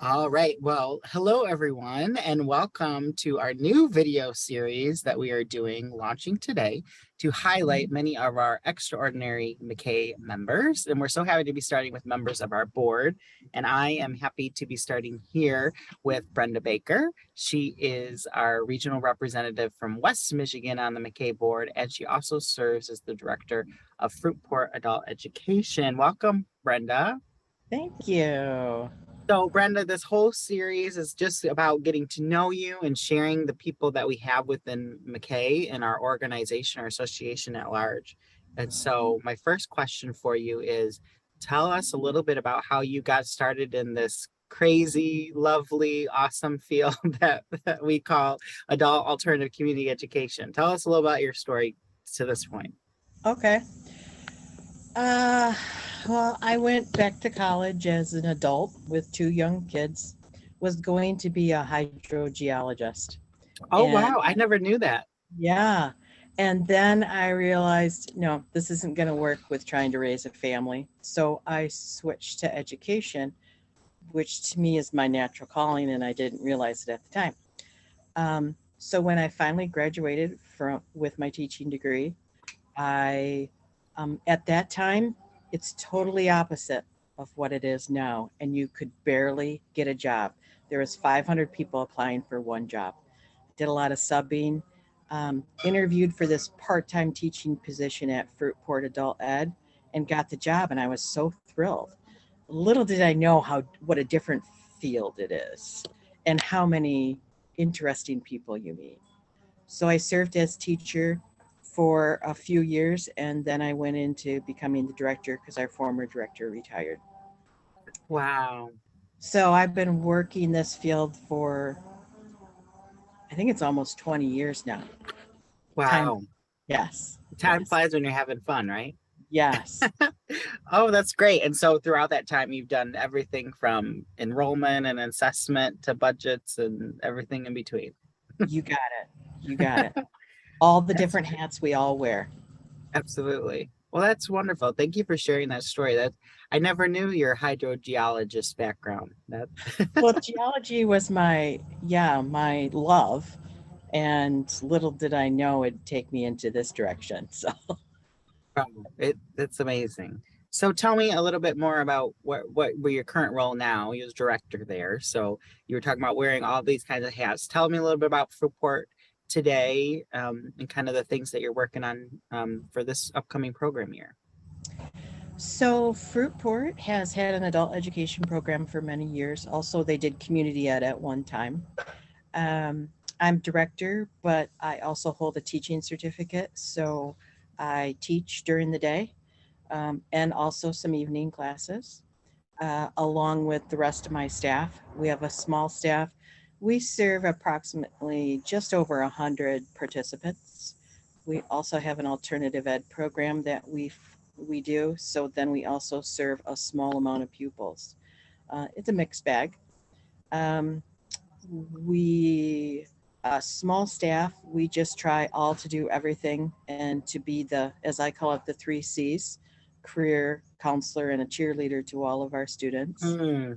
All right. Well, hello everyone, and welcome to our new video series that we are doing, launching today to highlight many of our extraordinary MACAE members. And we're so happy to be starting with members of our board. And I am happy to be starting here with Brenda Baker. She is our regional representative from West Michigan on the MACAE board, and she also serves as the director of Fruitport Adult Education. Welcome, Brenda. Thank you. So, Brenda, this whole series is just about getting to know you and sharing the people that we have within MACAE and our organization, our association at large. And so, my first question for you is tell us a little bit about how you got started in this crazy, lovely, awesome field that we call adult alternative community education. Tell us a little about your story to this point. Okay. Uh, well, I went back to college as an adult with two young kids, was going to be a hydrogeologist. Oh, And wow. I never knew that. yeah, and then I realized, no, this isn't going to work with trying to raise a family. So I switched to education, which to me is my natural calling, and I didn't realize it at the time. So when I finally graduated from with my teaching degree, I, at that time, it's totally opposite of what it is now, and you could barely get a job. There was 500 people applying for one job. Did a lot of subbing, interviewed for this part-time teaching position at Fruitport Adult Ed, and got the job, and I was so thrilled. Little did I know how what a different field it is, and how many interesting people you meet. So I served as teacher for a few years, and then I went into becoming the director because our former director retired. Wow. So I've been working this field for, I think it's almost 20 years now. Time, Wow. yes, Time yes, flies when you're having fun, right? yes. Oh, that's great. And so throughout that time, you've done everything from enrollment and assessment to budgets and everything in between. You got it. You got it. All the That's different hats we all wear. absolutely. Well, that's wonderful. Thank you for sharing that story. That I never knew your hydrogeologist background. That Well, geology was my love. And little did I know it'd take me into this direction. So, that's amazing. So tell me a little bit more about what were your current role now. You was director there. So you were talking about wearing all these kinds of hats. Tell me a little bit about Fruitport today, and kind of the things that you're working on, for this upcoming program year. so Fruitport has had an adult education program for many years. Also, they did community ed at one time. I'm director, but I also hold a teaching certificate. So I teach during the day, and also some evening classes, along with the rest of my staff. We have a small staff. We serve approximately just over 100 participants. We also have an alternative ed program that we do. So then we also serve a small amount of pupils. It's a mixed bag. Um, we a small staff, we just try all to do everything and to be the, as I call it, the three C's: career counselor and a cheerleader to all of our students.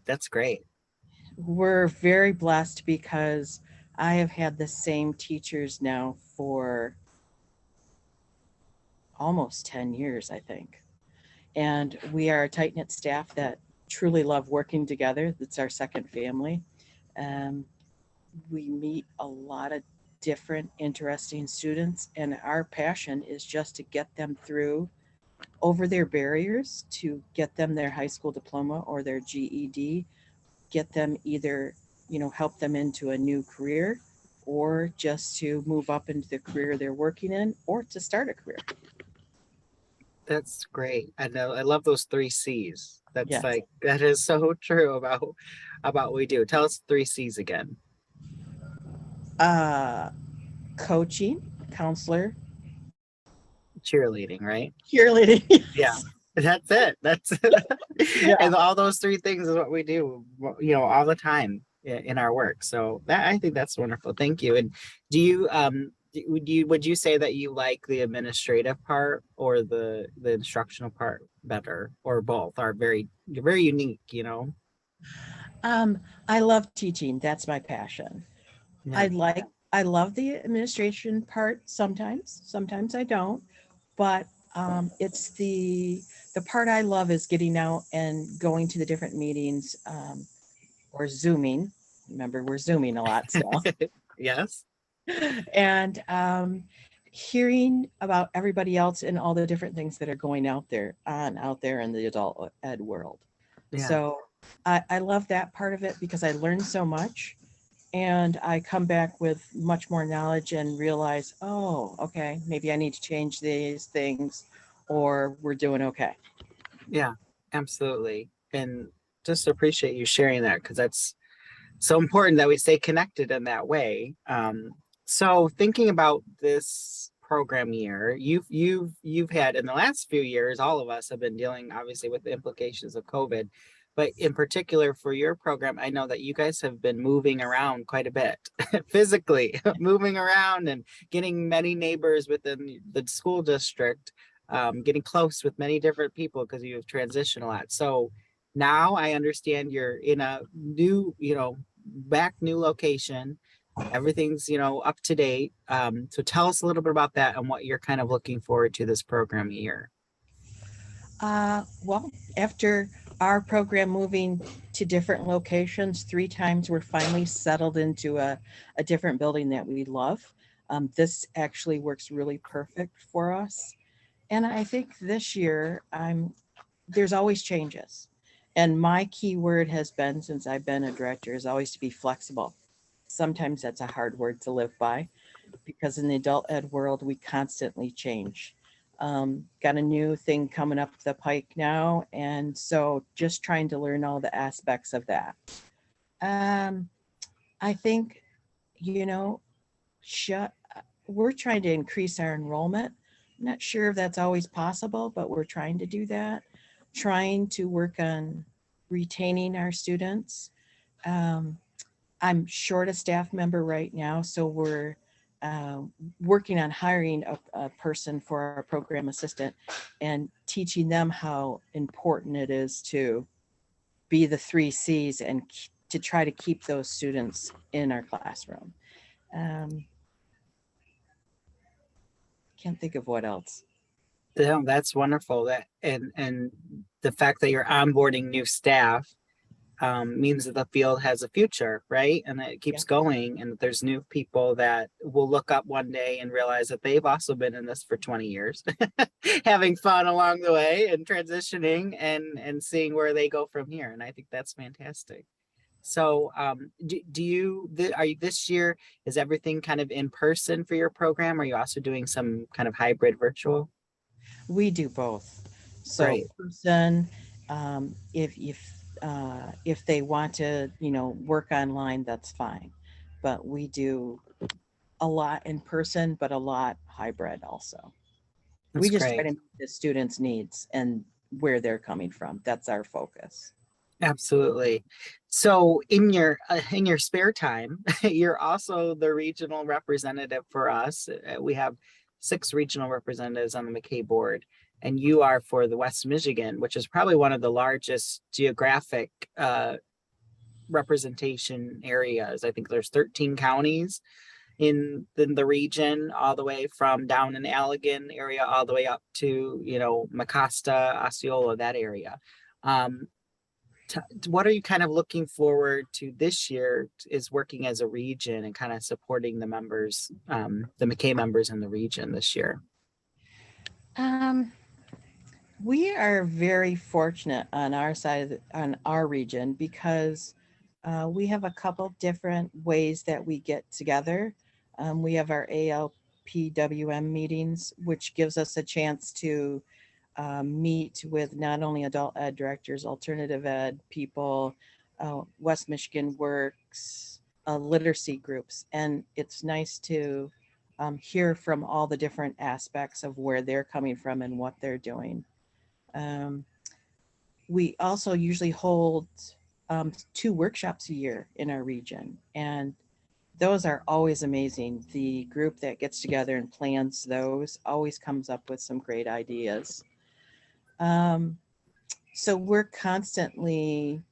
That's great. We're very blessed because I have had the same teachers now for almost 10 years, I think. And we are a tight knit staff that truly love working together. It's our second family. Um, we meet a lot of different, interesting students, and our passion is just to get them through over their barriers, to get them their high school diploma or their GED, get them either, help them into a new career, or just to move up into the career they're working in, or to start a career. That's great. I know. I love those three C's. That's Yes. like that is so true about what we do. Tell us three C's again. Uh, Coaching, counselor, Cheerleading, right? cheerleading. Yeah. Yes. That's it. That's Yeah. and all those three things is what we do, all the time in our work. So that I think that's wonderful. Thank you. And do you would you say that you like the administrative part or the instructional part better, or both are very unique? I love teaching. That's my passion. Yeah. I like, I love the administration part sometimes. Sometimes I don't, but it's the part I love is getting out and going to the different meetings, or Zooming. Remember, we're Zooming a lot still. Yes. And hearing about everybody else and all the different things that are going out there in the adult ed world. Yeah. So I love that part of it because I learned so much, and I come back with much more knowledge and realize, oh, okay, maybe I need to change these things, or we're doing okay. Yeah. Absolutely. And just appreciate you sharing that because that's so important that we stay connected in that way. So thinking about this program year, you've had in the last few years, all of us have been dealing obviously with the implications of COVID, but in particular for your program, I know that you guys have been moving around quite a bit physically, moving around and getting many neighbors within the school district, getting close with many different people because you've transitioned a lot. So now I understand you're in a new, new location. Everything's, up to date. So tell us a little bit about that and what you're kind of looking forward to this program year. Well, after our program moving to different locations 3 times, we're finally settled into a different building that we love. This actually works really perfect for us. And I think this year, there's always changes. And my key word has been, since I've been a director, is always to be flexible. Sometimes that's a hard word to live by because in the adult ed world, we constantly change. Got a new thing coming up the pike now. And so just trying to learn all the aspects of that. Um, I think, you know, shut, we're trying to increase our enrollment. I'm not sure if that's always possible, but we're trying to do that. Trying to work on retaining our students. Um, I'm short a staff member right now, so we're uh, working on hiring a person for our program assistant and teaching them how important it is to be the 3 C's and to try to keep those students in our classroom. Um, can't think of what else. Yeah, that's wonderful. That and the fact that you're onboarding new staff means that the field has a future, right? And that it Yeah. keeps going, and that there's new people that will look up one day and realize that they've also been in this for 20 years, having fun along the way and transitioning and seeing where they go from here. And I think that's fantastic. So, are you this year? Is everything kind of in person for your program? Or are you also doing some kind of hybrid virtual? We do both. So Great. person, if they want to, work online, that's fine. But we do a lot in person, but a lot hybrid also. We That's just try great. to meet the students' needs and where they're coming from. That's our focus. Absolutely. So in your spare time, you're also the regional representative for us. We have 6 regional representatives on the MACAE board, and you are for the West Michigan, which is probably one of the largest geographic representation areas. I think there's 13 counties in the region, all the way from down in Allegan area, all the way up to, Mecosta, Osceola, that area. Um, what are you kind of looking forward to this year is working as a region and kind of supporting the members, the MACAE members in the region this year? Um, we are very fortunate on our side of on our region because we have a couple different ways that we get together. We have our ALPWM meetings, which gives us a chance to meet with not only adult ed directors, alternative ed people, West Michigan Works, literacy groups. And it's nice to hear from all the different aspects of where they're coming from and what they're doing. Um, we also usually hold 2 workshops a year in our region, and those are always amazing. The group that gets together and plans those always comes up with some great ideas. Um, so we're constantly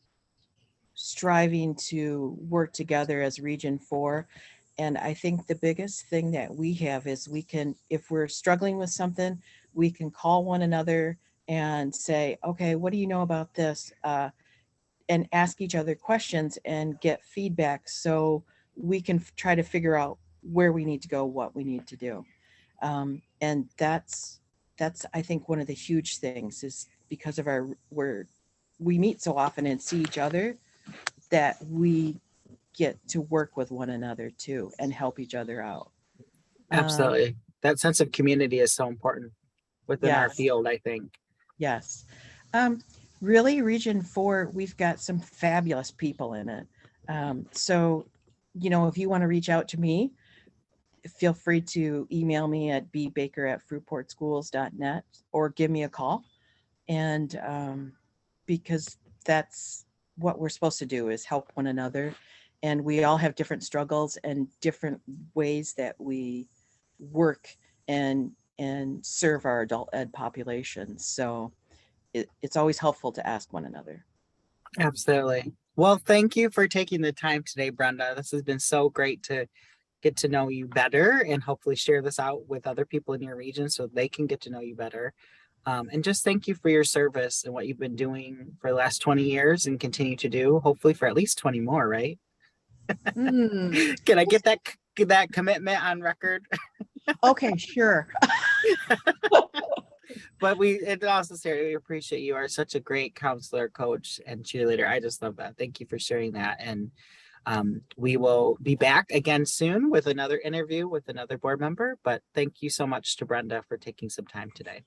striving to work together as Region 4. And I think the biggest thing that we have is we can, if we're struggling with something, we can call one another and say, okay, what do you know about this? And ask each other questions and get feedback so we can try to figure out where we need to go, what we need to do. And that's I think one of the huge things is because of we meet so often and see each other that we get to work with one another too and help each other out. Um, Absolutely. That sense of community is so important within our yes, field, I think. yes. Um, really, Region 4, we've got some fabulous people in it. So, if you want to reach out to me, feel free to email me at bbaker@fruitportschools.net or give me a call. And because that's what we're supposed to do is help one another. And we all have different struggles and different ways that we work and serve our adult ed population. So it's always helpful to ask one another. Absolutely. Well, thank you for taking the time today, Brenda. This has been so great to get to know you better and hopefully share this out with other people in your region so they can get to know you better. And just thank you for your service and what you've been doing for the last 20 years and continue to do, hopefully for at least 20 more, right? Mm, Can I get that commitment on record? okay, sure. But we also sincerely appreciate you are such a great counselor, coach, and cheerleader. I just love that. Thank you for sharing that. And we will be back again soon with another interview with another board member. But thank you so much to Brenda for taking some time today.